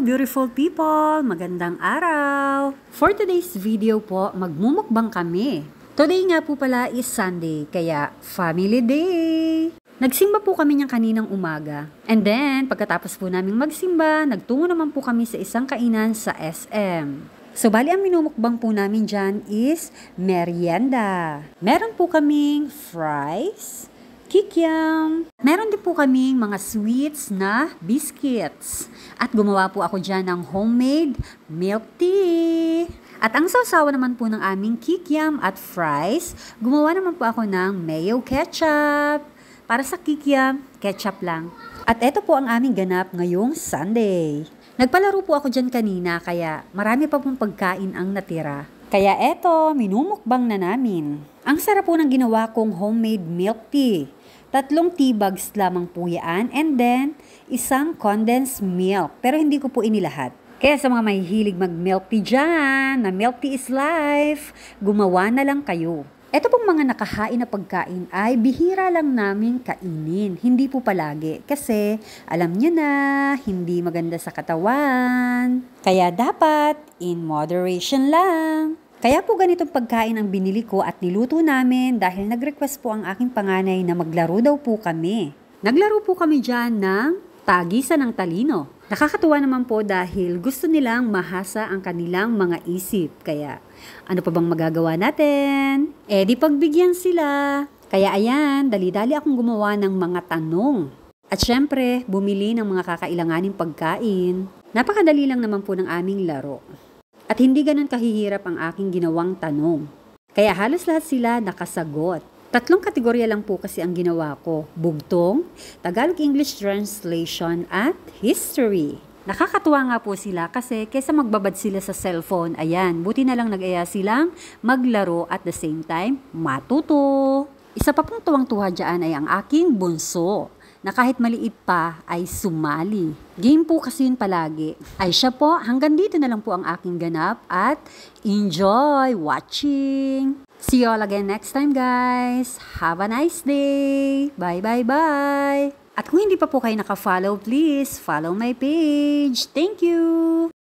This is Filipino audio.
beautiful people! Magandang araw! For today's video po, magmumukbang kami. Today nga po pala is Sunday, kaya family day! Nagsimba po kami niyang kaninang umaga. And then, pagkatapos po naming magsimba, nagtungo naman po kami sa isang kainan sa SM. So, bali ang minumukbang po namin dyan is merienda. Meron po kaming fries, kikiam. Meron din po kaming mga sweets na biscuits. At gumawa po ako dyan ng homemade milk tea. At ang sausawa naman po ng aming kikiam at fries, gumawa naman po ako ng mayo ketchup. Para sa kikiam, ketchup lang. At ito po ang aming ganap ngayong Sunday. Nagpalaro po ako dyan kanina kaya marami pa pong pagkain ang natira. Kaya eto, minumukbang na namin. Ang sarap po ng ginawa kong homemade milk tea. 3 tea bags lamang po yan and then isang condensed milk. Pero hindi ko po inilahat. Kaya sa mga mahihilig mag-milk tea dyan, na milk tea is life, gumawa na lang kayo. Ito pong mga nakahain na pagkain ay bihira lang namin kainin. Hindi po palagi kasi alam niyo na, hindi maganda sa katawan. Kaya dapat in moderation lang. Kaya po ganitong pagkain ang binili ko at niluto namin dahil nag-request po ang aking panganay na maglaro daw po kami. Naglaro po kami dyan ng tagisan ng talino. Nakakatuwa naman po dahil gusto nilang mahasa ang kanilang mga isip. Kaya ano pa bang magagawa natin? Di pagbigyan sila. Kaya ayan, dali-dali akong gumawa ng mga tanong. At syempre, bumili ng mga kakailanganing pagkain. Napakadali lang naman po ng aming laro. At hindi ganun kahihirap ang aking ginawang tanong. Kaya halos lahat sila nakasagot. 3 kategorya lang po kasi ang ginawa ko. Bugtong, Tagalog-English Translation, at History. Nakakatuwa nga po sila kasi kaysa magbabad sila sa cellphone, ayan, buti na lang nag-aya silang maglaro at the same time matuto. Isa pa pong tuwang-tuwa dyan ay ang aking bunso, na kahit maliit pa ay sumali. Game po kasi yun palagi. Ay siya po, hanggang dito na lang po ang aking ganap at enjoy watching! See you all again next time guys! Have a nice day! Bye bye bye! At kung hindi pa po kayo naka-follow, please follow my page. Thank you!